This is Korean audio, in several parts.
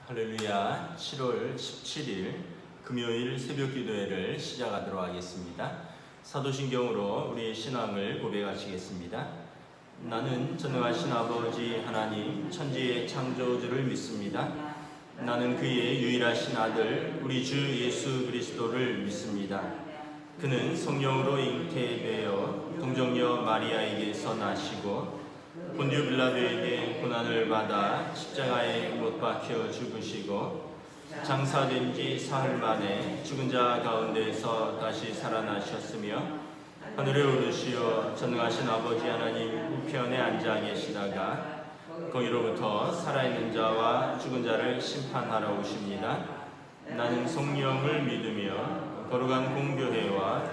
할렐루야. 7월 17일 금요일 새벽기도회를 시작하도록 하겠습니다. 사도신경으로 우리의 신앙을 고백하시겠습니다. 나는 전능하신 아버지 하나님 천지의 창조주를 믿습니다. 나는 그의 유일하신 아들 우리 주 예수 그리스도를 믿습니다. 그는 성령으로 잉태되어 동정녀 마리아에게서 나시고 본디오 빌라도에게 고난을 받아 십자가에 못 박혀 죽으시고 장사된 지 사흘 만에 죽은 자 가운데서 다시 살아나셨으며 하늘에 오르시어 전능하신 아버지 하나님 우편에 앉아 계시다가 거기로부터 살아있는 자와 죽은 자를 심판하러 오십니다. 나는 성령을 믿으며 거룩한 공교회와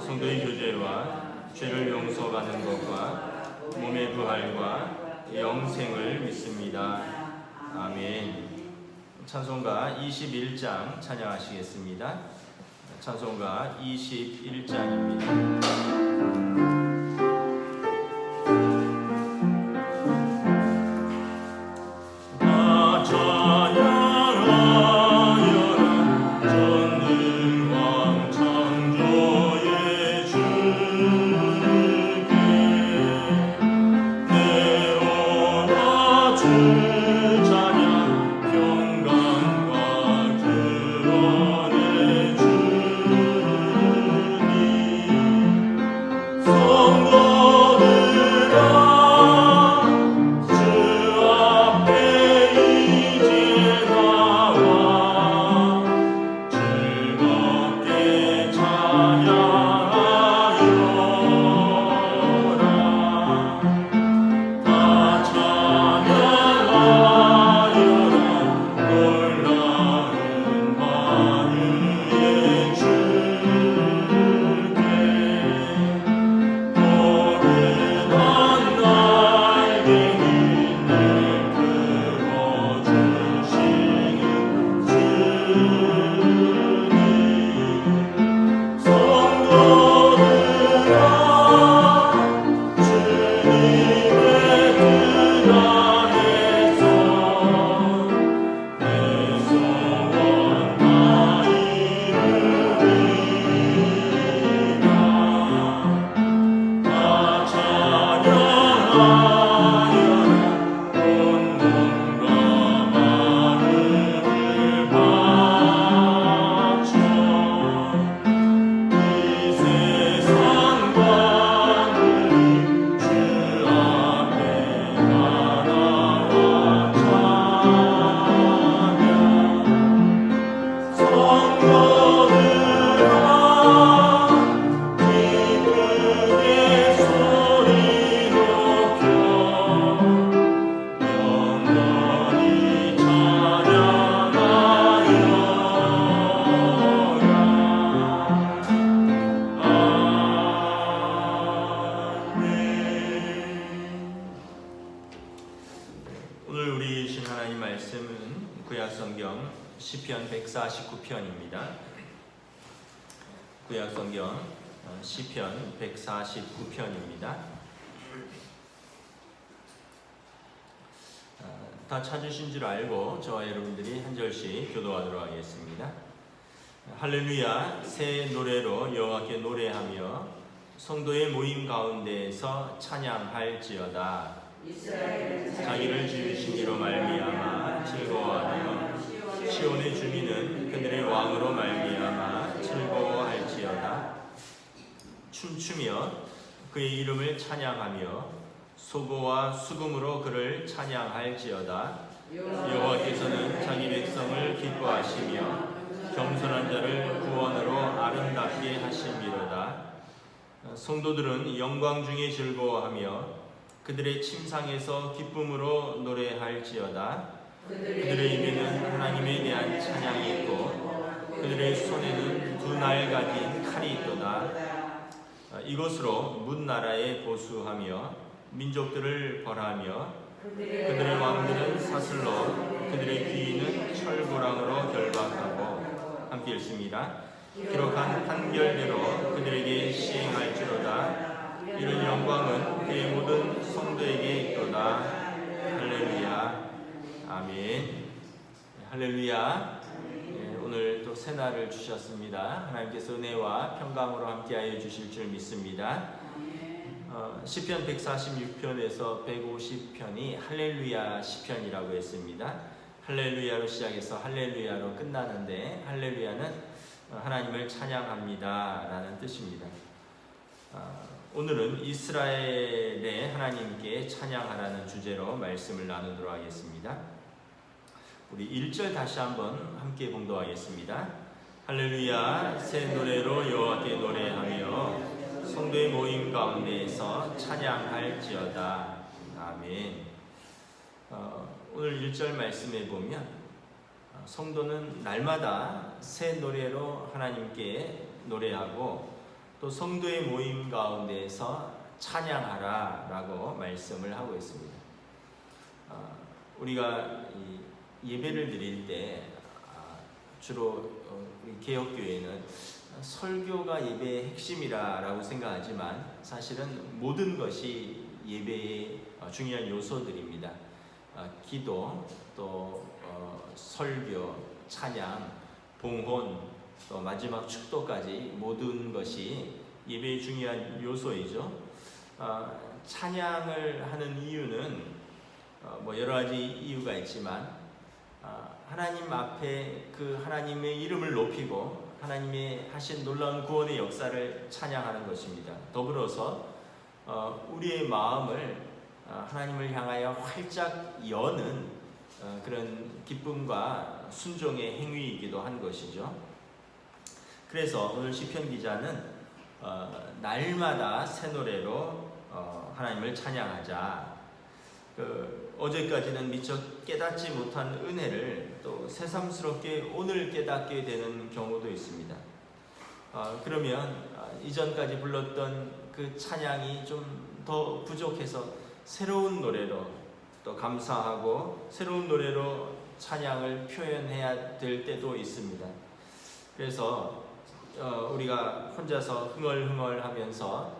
성도의 교제와 죄를 용서받는 것과 몸의 부활과 영생을 믿습니다. 아멘. 찬송가 21장 찬양하시겠습니다. 찬송가 21장입니다. 시편 149편입니다. 구약성경 시편 149편입니다. 다 찾으신 줄 알고 저와 여러분들이 한 절씩 교도하도록 하겠습니다. 할렐루야. 새 노래로 여호와께 노래하며 성도의 모임 가운데에서 찬양할지어다. 자기를 지으신 이로 말미암아 즐거워하며 시온의 주민은 그들의 왕으로 말미암아 즐거워할지어다. 춤추며 그의 이름을 찬양하며 소고와 수금으로 그를 찬양할지어다. 여호와께서는 자기 백성을 기뻐하시며 겸손한 자를 구원으로 아름답게 하심이로다. 성도들은 영광 중에 즐거워하며 그들의 침상에서 기쁨으로 노래할지어다. 그들의 입에는 하나님에 대한 찬양이 있고 그들의 손에는 두 날 가진 칼이 있도다. 이것으로 문나라에 보수하며 민족들을 벌하며 그들의 왕들은 사슬로 그들의 귀인은 철고랑으로 결박하고 함께 읽습니다. 기록한 판결대로 그들에게 시행할지로다. 이런 영광은 그의 모든 성도에게 있도다. 할렐루야. 아멘. 할렐루야. 오늘 또 새날을 주셨습니다. 하나님께서 은혜와 평강으로 함께하여 주실 줄 믿습니다. 시편 146편에서 150편이 할렐루야 시편이라고 했습니다. 할렐루야로 시작해서 할렐루야로 끝나는데, 할렐루야는 하나님을 찬양합니다 라는 뜻입니다. 오늘은 이스라엘의 하나님께 찬양하라는 주제로 말씀을 나누도록 하겠습니다. 우리 1절 다시 한번 함께 봉독하겠습니다. 할렐루야, 새 노래로 여호와께 노래하며 성도의 모임 가운데에서 찬양할지어다. 아멘. 오늘 1절 말씀에 보면 성도는 날마다 새 노래로 하나님께 노래하고 또 성도의 모임 가운데에서 찬양하라 라고 말씀을 하고 있습니다. 우리가 예배를 드릴 때 주로 개혁교회는 설교가 예배의 핵심이라고 생각하지만 사실은 모든 것이 예배의 중요한 요소들입니다. 기도, 또 설교, 찬양, 봉헌, 또 마지막 축도까지 모든 것이 예배의 중요한 요소이죠. 찬양을 하는 이유는 여러 가지 이유가 있지만 하나님 앞에 그 하나님의 이름을 높이고 하나님의 하신 놀라운 구원의 역사를 찬양하는 것입니다. 더불어서 우리의 마음을 하나님을 향하여 활짝 여는 그런 기쁨과 순종의 행위이기도 한 것이죠. 그래서 오늘 시편 기자는 날마다 새 노래로 하나님을 찬양하자. 어제까지는 미처 깨닫지 못한 은혜를 또 새삼스럽게 오늘 깨닫게 되는 경우도 있습니다. 그러면 이전까지 불렀던 그 찬양이 좀 더 부족해서 새로운 노래로 또 감사하고 새로운 노래로 찬양을 표현해야 될 때도 있습니다. 그래서 우리가 혼자서 흥얼흥얼하면서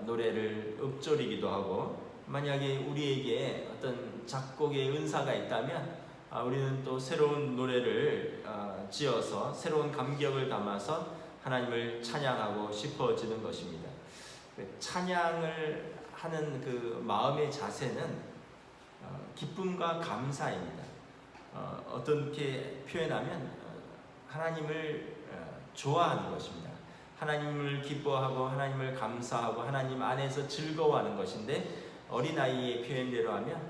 노래를 읊조리기도 하고, 만약에 우리에게 어떤 작곡의 은사가 있다면 우리는 또 새로운 노래를 지어서 새로운 감격을 담아서 하나님을 찬양하고 싶어지는 것입니다. 찬양을 하는 그 마음의 자세는 기쁨과 감사입니다. 어떻게 표현하면 하나님을 좋아하는 것입니다. 하나님을 기뻐하고 하나님을 감사하고 하나님 안에서 즐거워하는 것인데, 어린아이의 표현대로 하면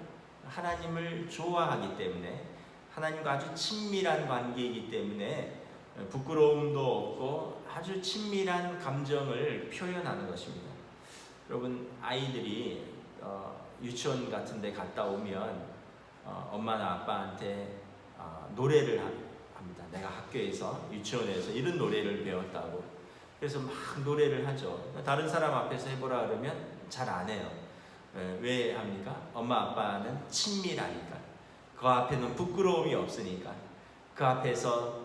하나님을 좋아하기 때문에, 하나님과 아주 친밀한 관계이기 때문에 부끄러움도 없고 아주 친밀한 감정을 표현하는 것입니다. 여러분, 아이들이 유치원 같은 데 갔다 오면 엄마나 아빠한테 노래를 합니다. 내가 학교에서, 유치원에서 이런 노래를 배웠다고. 그래서 막 노래를 하죠. 다른 사람 앞에서 해보라 그러면 잘 안 해요. 왜 합니까? 엄마 아빠는 친밀하니까. 그 앞에는 부끄러움이 없으니까. 그 앞에서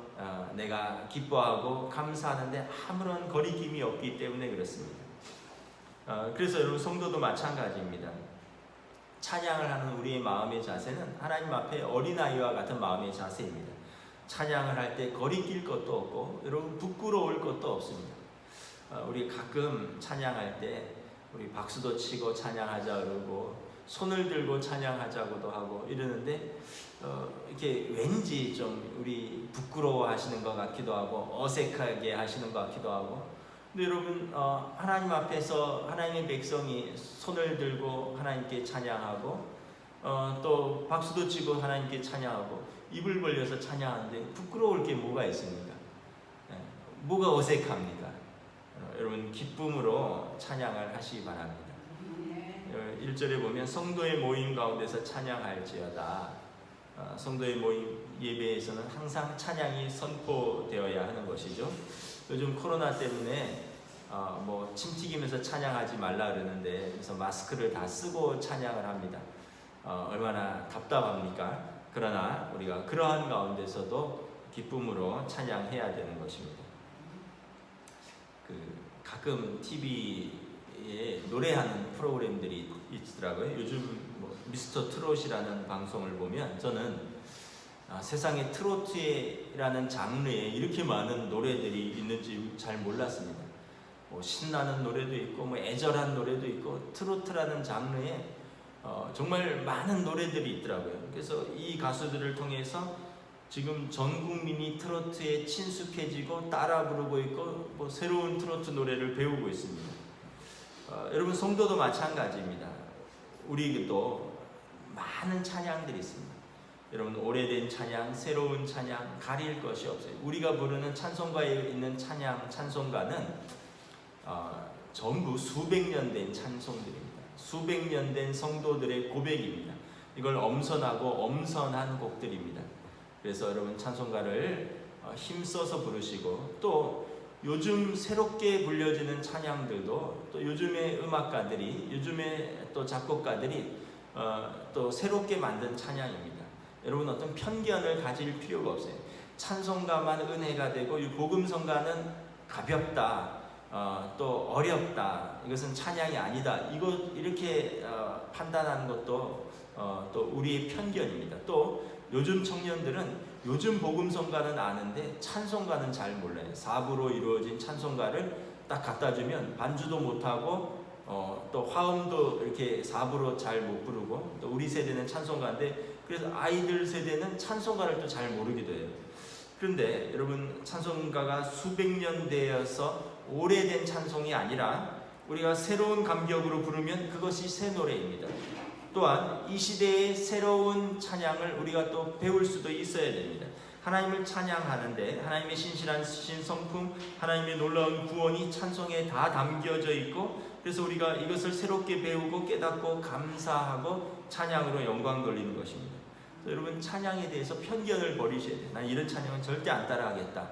내가 기뻐하고 감사하는데 아무런 거리낌이 없기 때문에 그렇습니다. 그래서 여러분, 성도도 마찬가지입니다. 찬양을 하는 우리의 마음의 자세는 하나님 앞에 어린아이와 같은 마음의 자세입니다. 찬양을 할 때 거리낄 것도 없고 여러분, 부끄러울 것도 없습니다. 우리 가끔 찬양할 때 우리 박수도 치고 찬양하자 그러고 손을 들고 찬양하자고도 하고 이러는데 이렇게 왠지 좀 우리 부끄러워하시는 것 같기도 하고 어색하게 하시는 것 같기도 하고. 근데 여러분, 하나님 앞에서 하나님의 백성이 손을 들고 하나님께 찬양하고 또 박수도 치고 하나님께 찬양하고 입을 벌려서 찬양하는데 부끄러울 게 뭐가 있습니까? 뭐가 어색합니까? 여러분, 기쁨으로 찬양을 하시기 바랍니다. 1절에 보면 성도의 모임 가운데서 찬양할지어다. 성도의 모임 예배에서는 항상 찬양이 선포되어야 하는 것이죠. 요즘 코로나 때문에 침 튀기면서 찬양하지 말라 그러는데, 그래서 마스크를 다 쓰고 찬양을 합니다. 얼마나 답답합니까? 그러나 우리가 그러한 가운데서도 기쁨으로 찬양해야 되는 것입니다. 가끔 TV에 노래하는 프로그램들이 있더라고요. 요즘 미스터 트롯이라는 방송을 보면 저는 세상에 트로트라는 장르에 이렇게 많은 노래들이 있는지 잘 몰랐습니다. 뭐 신나는 노래도 있고 뭐 애절한 노래도 있고 트로트라는 장르에 정말 많은 노래들이 있더라고요. 그래서 이 가수들을 통해서 지금 전 국민이 트로트에 친숙해지고 따라 부르고 있고 뭐 새로운 트로트 노래를 배우고 있습니다. 여러분 성도도 마찬가지입니다. 우리도 많은 찬양들이 있습니다. 여러분 오래된 찬양, 새로운 찬양 가릴 것이 없어요. 우리가 부르는 찬송가에 있는 찬양, 찬송가는 전부 수백 년 된 찬송들입니다. 수백 년 된 성도들의 고백입니다. 이걸 엄선하고 엄선한 곡들입니다. 그래서 여러분 찬송가를 힘써서 부르시고 또 요즘 새롭게 불려지는 찬양들도 또 요즘의 음악가들이 요즘의 또 작곡가들이 또 새롭게 만든 찬양입니다. 여러분 어떤 편견을 가질 필요가 없어요. 찬송가만 은혜가 되고 이 복음성가는 가볍다, 또 어렵다, 이것은 찬양이 아니다, 이렇게 판단하는 것도 또 우리의 편견입니다. 또 요즘 청년들은 요즘 복음성가는 아는데 찬송가는 잘 몰라요. 4부로 이루어진 찬송가를 딱 갖다 주면 반주도 못하고 또 화음도 이렇게 4부로 잘 못 부르고, 또 우리 세대는 찬송가인데 그래서 아이들 세대는 찬송가를 또 잘 모르기도 해요. 그런데 여러분 찬송가가 수백 년 되어서 오래된 찬송이 아니라 우리가 새로운 감격으로 부르면 그것이 새 노래입니다. 또한 이 시대의 새로운 찬양을 우리가 또 배울 수도 있어야 됩니다. 하나님을 찬양하는데 하나님의 신실한 신성품, 하나님의 놀라운 구원이 찬송에 다 담겨져 있고, 그래서 우리가 이것을 새롭게 배우고 깨닫고 감사하고 찬양으로 영광 돌리는 것입니다. 여러분 찬양에 대해서 편견을 버리셔야 돼요. 난 이런 찬양은 절대 안 따라하겠다.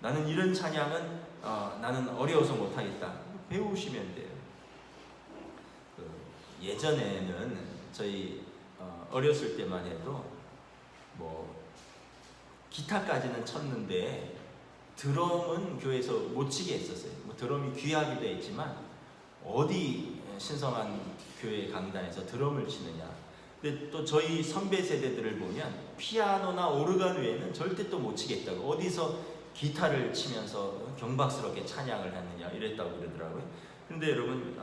나는 이런 찬양은 나는 어려워서 못하겠다. 배우시면 돼요. 예전에는 저희 어렸을 때만 해도 뭐 기타까지는 쳤는데 드럼은 교회에서 못 치게 했었어요. 뭐 드럼이 귀하기도 했지만 어디 신성한 교회 강단에서 드럼을 치느냐. 근데 또 저희 선배 세대들을 보면 피아노나 오르간 외에는 절대 또 못 치겠다고, 어디서 기타를 치면서 경박스럽게 찬양을 하느냐 이랬다고 그러더라고요. 근데 여러분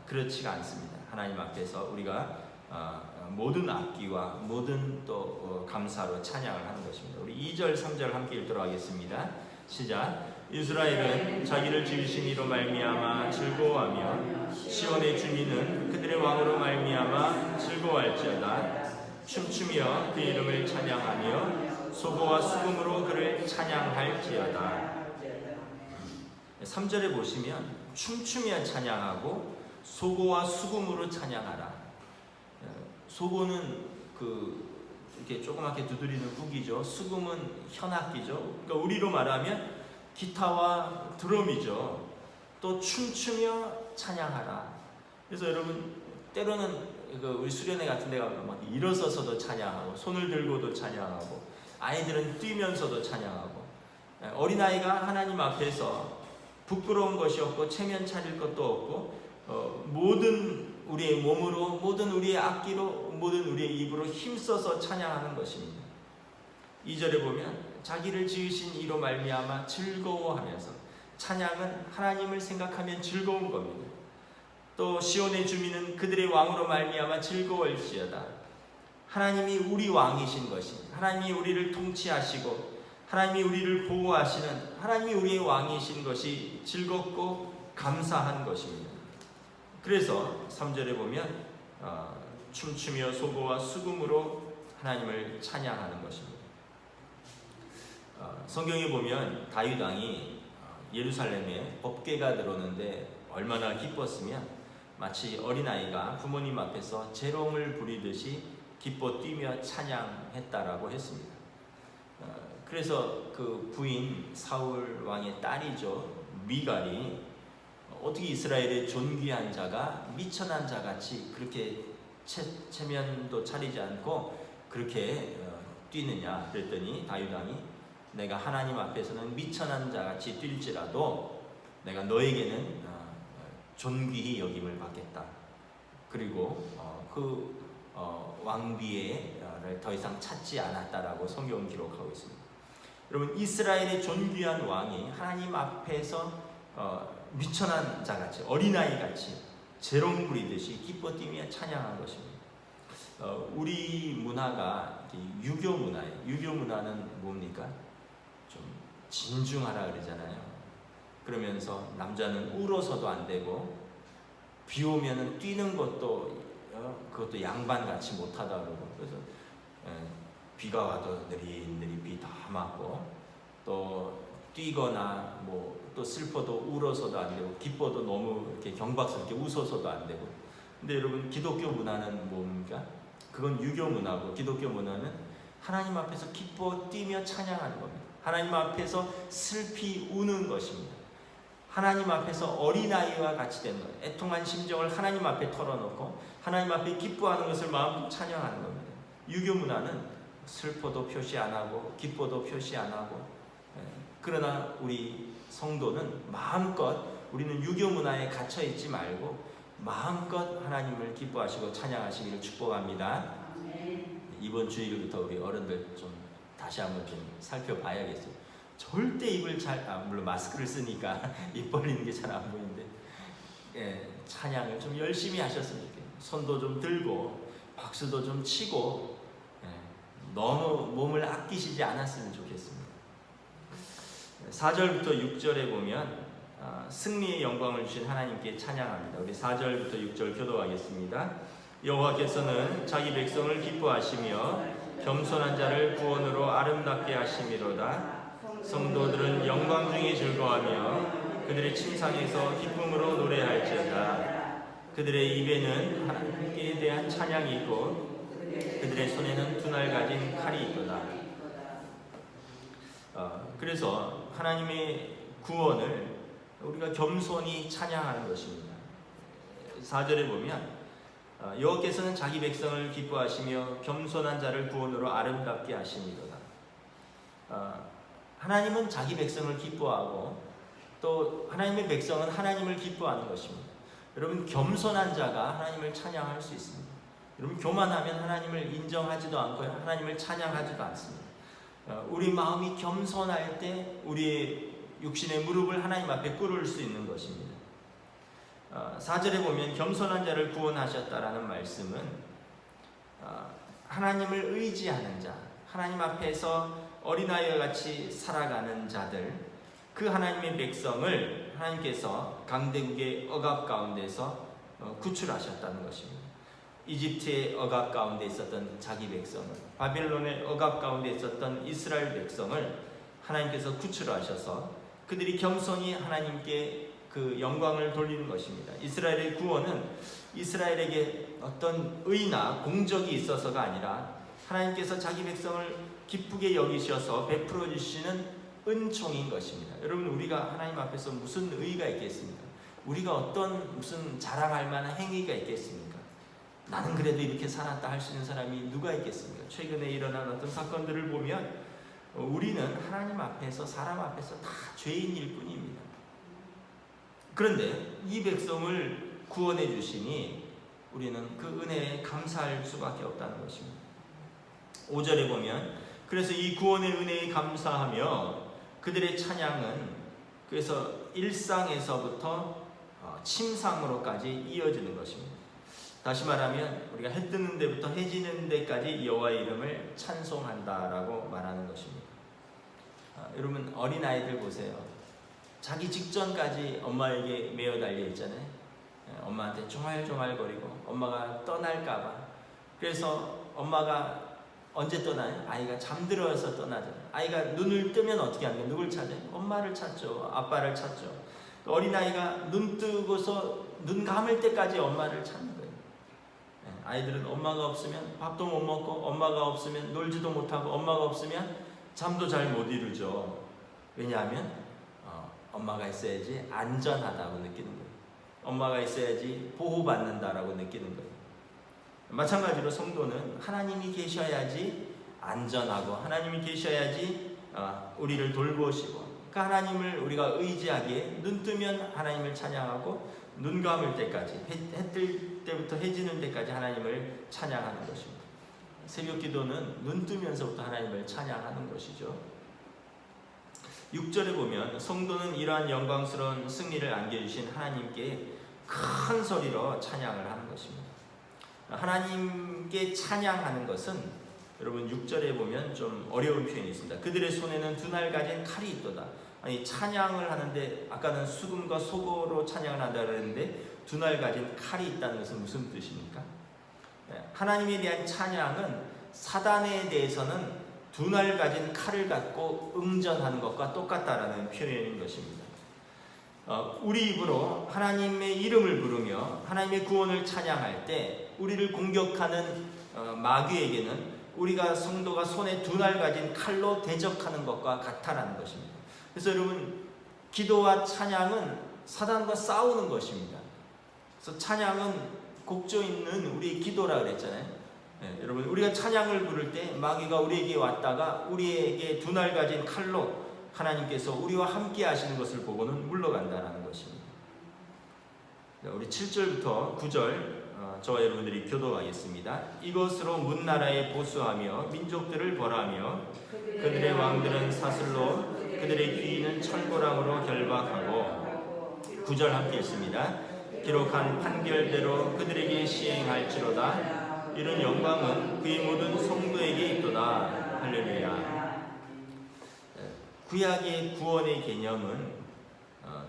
그렇지가 않습니다. 하나님 앞에서 우리가 모든 악기와 모든 또 감사로 찬양을 하는 것입니다. 우리 2절 3절 함께 읽도록 하겠습니다. 시작. 이스라엘은 자기를 지으신 이로 말미암아 즐거워하며 시온의 주민은 그들의 왕으로 말미암아 즐거워할지어다. 춤추며 그 이름을 찬양하며 소고와 수금으로 그를 찬양할지어다. 3절에 보시면 춤추며 찬양하고 소고와 수금으로 찬양하라. 소고는 이렇게 조그맣게 두드리는 훅이죠. 수금은 현악기죠. 그러니까 우리로 말하면 기타와 드럼이죠. 또 춤추며 찬양하라. 그래서 여러분 때로는 우리 수련회 같은 데 가면 막 일어서서도 찬양하고 손을 들고도 찬양하고 아이들은 뛰면서도 찬양하고, 어린아이가 하나님 앞에서 부끄러운 것이 없고 체면 차릴 것도 없고 모든 우리의 몸으로, 모든 우리의 악기로, 모든 우리의 입으로 힘써서 찬양하는 것입니다. 2절에 보면 자기를 지으신 이로 말미암아 즐거워하면서, 찬양은 하나님을 생각하면 즐거운 겁니다. 또 시온의 주민은 그들의 왕으로 말미암아 즐거워할지어다. 하나님이 우리 왕이신 것이, 하나님이 우리를 통치하시고 하나님이 우리를 보호하시는 하나님이 우리의 왕이신 것이 즐겁고 감사한 것입니다. 그래서 3절에 보면 춤추며 소고와 수금으로 하나님을 찬양하는 것입니다. 성경에 보면 다윗 왕이 예루살렘에 법궤가 들어오는데 얼마나 기뻤으면 마치 어린아이가 부모님 앞에서 재롱을 부리듯이 기뻐 뛰며 찬양했다라고 했습니다. 그래서 그 부인 사울 왕의 딸이죠, 미갈이 어떻게 이스라엘의 존귀한 자가 미천한 자같이 그렇게 체면도 차리지 않고 그렇게 뛰느냐 그랬더니 다윗 왕이 내가 하나님 앞에서는 미천한 자같이 뛸지라도 내가 너에게는 존귀히 여김을 받겠다. 그리고 그 왕비를 더 이상 찾지 않았다라고 성경은 기록하고 있습니다. 여러분, 이스라엘의 존귀한 왕이 하나님 앞에서 미천한 자같이, 어린아이같이 재롱 부리듯이 기뻐 뛰며 찬양한 것입니다. 우리 문화가 유교 문화예요. 유교 문화는 뭡니까? 좀 진중하라 그러잖아요. 그러면서 남자는 울어서도 안 되고, 비 오면은 뛰는 것도 그것도 양반같이 못하다 그러고, 그래서 비가 와도 느릿느릿 비 다 맞고, 또 뛰거나 또 슬퍼도 울어서도 안 되고, 기뻐도 너무 이렇게 경박스럽게 웃어서도 안 되고. 근데 여러분, 기독교 문화는 뭡니까? 그건 유교 문화고, 기독교 문화는 하나님 앞에서 기뻐 뛰며 찬양하는 겁니다. 하나님 앞에서 슬피 우는 것입니다. 하나님 앞에서 어린아이와 같이 된 것, 애통한 심정을 하나님 앞에 털어놓고 하나님 앞에 기뻐하는 것을 마음으로 찬양하는 겁니다. 유교 문화는 슬퍼도 표시 안 하고 기뻐도 표시 안 하고, 그러나 우리 성도는 마음껏, 우리는 유교 문화에 갇혀 있지 말고 마음껏 하나님을 기뻐하시고 찬양하시기를 축복합니다. 이번 주일부터 우리 어른들 좀 다시 한번 좀 살펴봐야겠어요. 절대 입을 물론 마스크를 쓰니까 입 벌리는 게 잘 안 보이는데, 찬양을 좀 열심히 하셨으면 좋겠어요. 손도 좀 들고 박수도 좀 치고, 너무 몸을 아끼시지 않았으면 좋겠습니다. 4절부터 6절에 보면 승리의 영광을 주신 하나님께 찬양합니다. 우리 4절부터 6절 교도하겠습니다. 여호와께서는 자기 백성을 기뻐하시며 겸손한 자를 구원으로 아름답게 하심이로다. 성도들은 영광 중에 즐거워하며 그들의 침상에서 기쁨으로 노래할지어다. 그들의 입에는 하나님께 대한 찬양이 있고 그들의 손에는 두 날 가진 칼이 있도다. 그래서 하나님의 구원을 우리가 겸손히 찬양하는 것입니다. 4절에 보면 여호와께서는 자기 백성을 기뻐하시며 겸손한 자를 구원으로 아름답게 하심이로다. 하나님은 자기 백성을 기뻐하고 또 하나님의 백성은 하나님을 기뻐하는 것입니다. 여러분, 겸손한 자가 하나님을 찬양할 수 있습니다. 여러분, 교만하면 하나님을 인정하지도 않고요, 하나님을 찬양하지도 않습니다. 우리 마음이 겸손할 때 우리의 육신의 무릎을 하나님 앞에 꿇을 수 있는 것입니다. 4절에 보면 겸손한 자를 구원하셨다라는 말씀은 하나님을 의지하는 자, 하나님 앞에서 어린아이와 같이 살아가는 자들, 그 하나님의 백성을 하나님께서 강대국의 억압 가운데서 구출하셨다는 것입니다. 이집트의 억압 가운데 있었던 자기 백성을, 바빌론의 억압 가운데 있었던 이스라엘 백성을 하나님께서 구출하셔서 그들이 겸손히 하나님께 그 영광을 돌리는 것입니다. 이스라엘의 구원은 이스라엘에게 어떤 의나 공적이 있어서가 아니라 하나님께서 자기 백성을 기쁘게 여기셔서 베풀어 주시는 은총인 것입니다. 여러분, 우리가 하나님 앞에서 무슨 의의가 있겠습니까? 우리가 어떤 무슨 자랑할 만한 행위가 있겠습니까? 나는 그래도 이렇게 살았다 할 수 있는 사람이 누가 있겠습니까? 최근에 일어난 어떤 사건들을 보면 우리는 하나님 앞에서, 사람 앞에서 다 죄인일 뿐입니다. 그런데 이 백성을 구원해 주시니 우리는 그 은혜에 감사할 수밖에 없다는 것입니다. 5절에 보면 그래서 이 구원의 은혜에 감사하며 그들의 찬양은 그래서 일상에서부터 침상으로까지 이어지는 것입니다. 다시 말하면 우리가 해 뜨는 데부터 해 지는 데까지 여호와의 이름을 찬송한다라고 말하는 것입니다. 여러분, 어린아이들 보세요. 자기 직전까지 엄마에게 매어 달려 있잖아요. 엄마한테 조말조말거리고 엄마가 떠날까봐. 그래서 엄마가 언제 떠나요? 아이가 잠들어서 떠나잖아요. 아이가 눈을 뜨면 어떻게 하는 거예요? 누굴 찾아요? 엄마를 찾죠. 아빠를 찾죠. 어린아이가 눈 뜨고서 눈 감을 때까지 엄마를 찾는 거예요. 아이들은 엄마가 없으면 밥도 못 먹고, 엄마가 없으면 놀지도 못하고, 엄마가 없으면 잠도 잘 못 이루죠. 왜냐하면 엄마가 있어야지 안전하다고 느끼는 거예요. 엄마가 있어야지 보호받는다라고 느끼는 거예요. 마찬가지로 성도는 하나님이 계셔야지 안전하고, 하나님이 계셔야지 우리를 돌보시고, 그 하나님을 우리가 의지하기에 눈 뜨면 하나님을 찬양하고 눈 감을 때까지, 해 뜰 때부터 해지는 때까지 하나님을 찬양하는 것입니다. 새벽 기도는 눈 뜨면서부터 하나님을 찬양하는 것이죠. 6절에 보면 성도는 이러한 영광스러운 승리를 안겨주신 하나님께 큰 소리로 찬양을 하는 것입니다. 하나님께 찬양하는 것은 여러분 6절에 보면 좀 어려운 표현이 있습니다. 그들의 손에는 두 날 가진 칼이 있도다. 아니 찬양을 하는데 아까는 수금과 소고로 찬양을 한다 그랬는데 두 날 가진 칼이 있다는 것은 무슨 뜻입니까? 하나님에 대한 찬양은 사단에 대해서는 두 날 가진 칼을 갖고 응전하는 것과 똑같다라는 표현인 것입니다. 우리 입으로 하나님의 이름을 부르며 하나님의 구원을 찬양할 때 우리를 공격하는 마귀에게는 우리가 성도가 손에 두 날 가진 칼로 대적하는 것과 같다라는 것입니다. 그래서 여러분 기도와 찬양은 사단과 싸우는 것입니다. 그래서 찬양은 곡조 있는 우리의 기도라 그랬잖아요. 여러분 우리가 찬양을 부를 때 마귀가 우리에게 왔다가 우리에게 두 날 가진 칼로 하나님께서 우리와 함께 하시는 것을 보고는 물러간다는 것입니다. 우리 7절부터 9절 저와 여러분들이 교도하겠습니다. 이것으로 문나라에 보수하며 민족들을 벌하며 그들의 왕들은 사슬로 그들의 귀인은 철고랑으로 결박하고 9절 함께 있습니다. 기록한 판결대로 그들에게 시행할지로다. 이런 영광은 그의 모든 성도에게 있도다. 할렐루야. 구약의 구원의 개념은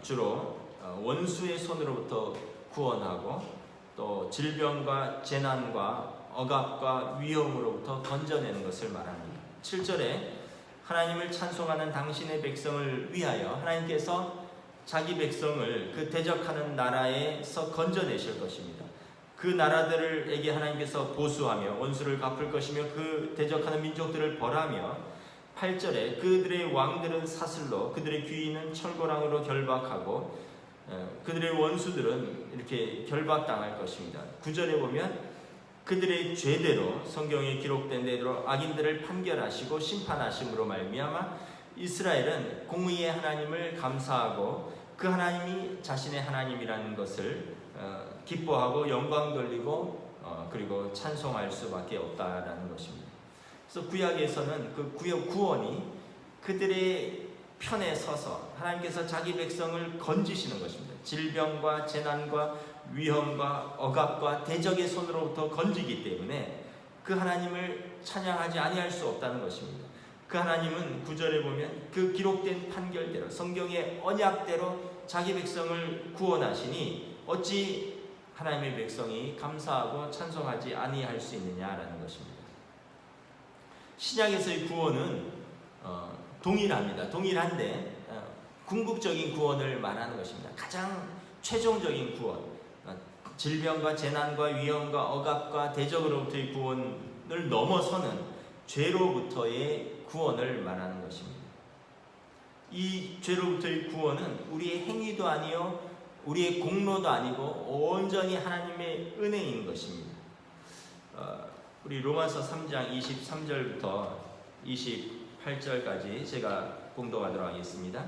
주로 원수의 손으로부터 구원하고 또 질병과 재난과 억압과 위험으로부터 건져내는 것을 말합니다. 7절에 하나님을 찬송하는 당신의 백성을 위하여 하나님께서 자기 백성을 그 대적하는 나라에서 건져내실 것입니다. 그 나라들에게 하나님께서 보수하며 원수를 갚을 것이며 그 대적하는 민족들을 벌하며 8절에 그들의 왕들은 사슬로 그들의 귀인은 철고랑으로 결박하고 그들의 원수들은 이렇게 결박당할 것입니다. 9절에 보면 그들의 죄대로 성경에 기록된 대로 악인들을 판결하시고 심판하심으로 말미암아 이스라엘은 공의의 하나님을 감사하고 그 하나님이 자신의 하나님이라는 것을 기뻐하고 영광 돌리고 그리고 찬송할 수밖에 없다라는 것입니다. 그래서 구약에서는 그 구원이 그들의 편에 서서 하나님께서 자기 백성을 건지시는 것입니다. 질병과 재난과 위험과 억압과 대적의 손으로부터 건지기 때문에 그 하나님을 찬양하지 아니할 수 없다는 것입니다. 그 하나님은 9절에 보면 그 기록된 판결대로 성경의 언약대로 자기 백성을 구원하시니 어찌 하나님의 백성이 감사하고 찬송하지 아니할 수 있느냐라는 것입니다. 신약에서의 구원은 동일합니다. 동일한데 궁극적인 구원을 말하는 것입니다. 가장 최종적인 구원, 질병과 재난과 위험과 억압과 대적으로부터의 구원을 넘어서는 죄로부터의 구원을 말하는 것입니다. 이 죄로부터의 구원은 우리의 행위도 아니요 우리의 공로도 아니고 온전히 하나님의 은혜인 것입니다. 우리 로마서 3장 23절부터 28절까지 제가 공독하도록 하겠습니다.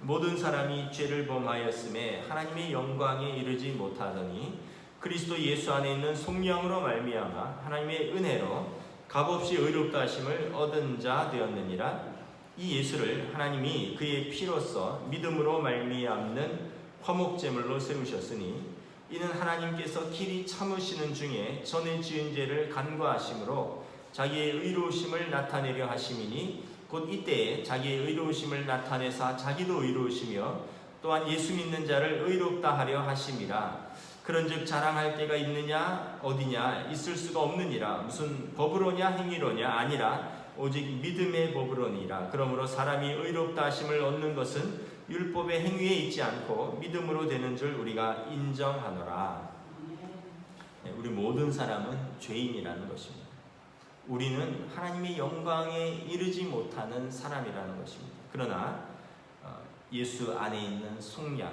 모든 사람이 죄를 범하였음에 하나님의 영광에 이르지 못하더니 그리스도 예수 안에 있는 성령으로 말미암아 하나님의 은혜로 값없이 의롭다 하심을 얻은 자 되었느니라. 이 예수를 하나님이 그의 피로써 믿음으로 말미암는 화목제물로 세우셨으니 이는 하나님께서 길이 참으시는 중에 전에 지은 죄를 간과하심으로 자기의 의로우심을 나타내려 하심이니 곧 이때에 자기의 의로우심을 나타내사 자기도 의로우시며 또한 예수 믿는 자를 의롭다 하려 하심이라. 그런즉 자랑할 때가 있느냐 어디냐 있을 수가 없느니라. 무슨 법으로냐 행위로냐 아니라 오직 믿음의 법으로니라. 그러므로 사람이 의롭다 하심을 얻는 것은 율법의 행위에 있지 않고 믿음으로 되는 줄 우리가 인정하노라. 우리 모든 사람은 죄인이라는 것입니다. 우리는 하나님의 영광에 이르지 못하는 사람이라는 것입니다. 그러나 예수 안에 있는 속량,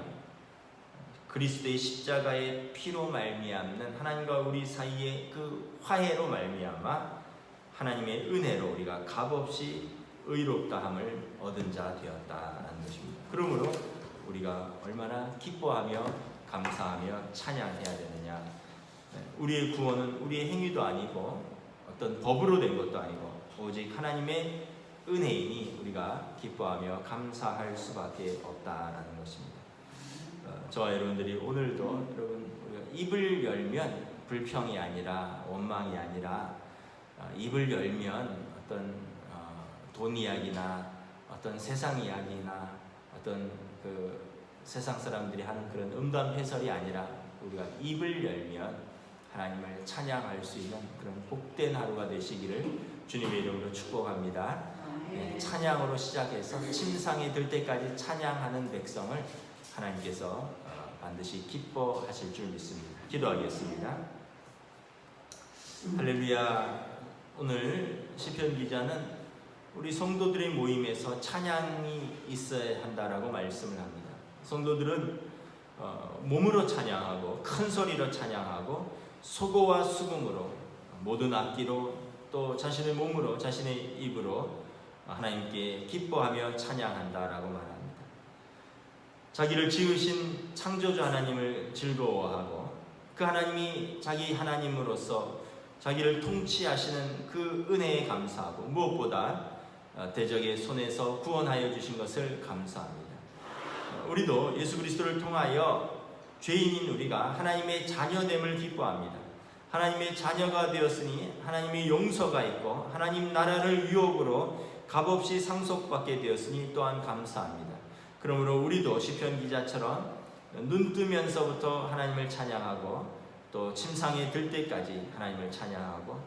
그리스도의 십자가의 피로 말미암는 하나님과 우리 사이의 그 화해로 말미암아 하나님의 은혜로 우리가 값없이 의롭다함을 얻은 자 되었다라는 것입니다. 그러므로 우리가 얼마나 기뻐하며 감사하며 찬양해야 되느냐. 우리의 구원은 우리의 행위도 아니고 어떤 법으로 된 것도 아니고 오직 하나님의 은혜이니 우리가 기뻐하며 감사할 수밖에 없다라는 것입니다. 저와 여러분들이 오늘도 여러분 우리가 입을 열면 불평이 아니라 원망이 아니라 입을 열면 어떤 돈 이야기나 어떤 세상 이야기나 어떤 그 세상 사람들이 하는 그런 음담 해설이 아니라 우리가 입을 열면 하나님을 찬양할 수 있는 그런 복된 하루가 되시기를 주님의 이름으로 축복합니다. 찬양으로 시작해서 침상에 들 때까지 찬양하는 백성을 하나님께서 반드시 기뻐하실 줄 믿습니다. 기도하겠습니다. 할렐루야. 오늘 시편 기자는 우리 성도들의 모임에서 찬양이 있어야 한다라고 말씀을 합니다. 성도들은 몸으로 찬양하고 큰 소리로 찬양하고 소고와 수금으로 모든 악기로 또 자신의 몸으로 자신의 입으로 하나님께 기뻐하며 찬양한다라고 말합니다. 자기를 지으신 창조주 하나님을 즐거워하고 그 하나님이 자기 하나님으로서 자기를 통치하시는 그 은혜에 감사하고 무엇보다 대적의 손에서 구원하여 주신 것을 감사합니다. 우리도 예수 그리스도를 통하여 죄인인 우리가 하나님의 자녀됨을 기뻐합니다. 하나님의 자녀가 되었으니 하나님의 용서가 있고 하나님 나라를 유업으로 값없이 상속받게 되었으니 또한 감사합니다. 그러므로 우리도 시편 기자처럼 눈 뜨면서부터 하나님을 찬양하고 또 침상에 들 때까지 하나님을 찬양하고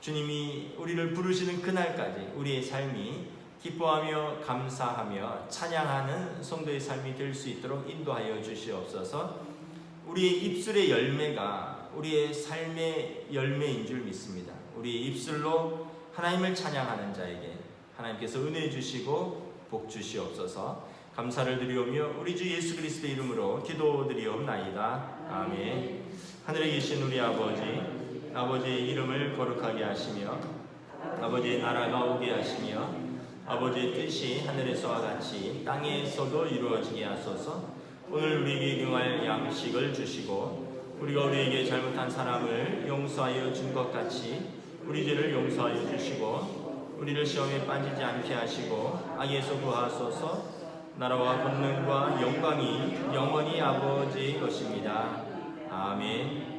주님이 우리를 부르시는 그날까지 우리의 삶이 기뻐하며 감사하며 찬양하는 성도의 삶이 될 수 있도록 인도하여 주시옵소서. 우리의 입술의 열매가 우리의 삶의 열매인 줄 믿습니다. 우리의 입술로 하나님을 찬양하는 자에게 하나님께서 은혜 주시고 복 주시옵소서. 감사를 드리오며 우리 주 예수 그리스도의 이름으로 기도드리옵나이다. 아멘. 하늘에 계신 우리 아버지의 이름을 거룩하게 하시며 아버지의 나라가 오게 하시며 아버지의 뜻이 하늘에서와 같이 땅에서도 이루어지게 하소서. 오늘 우리에게 경할 양식을 주시고 우리가 우리에게 잘못한 사람을 용서하여 준 것 같이 우리 죄를 용서하여 주시고 우리를 시험에 빠지지 않게 하시고 악에서 구하소서. 나라와 권능과 영광이 영원히 아버지의 것입니다. 아멘.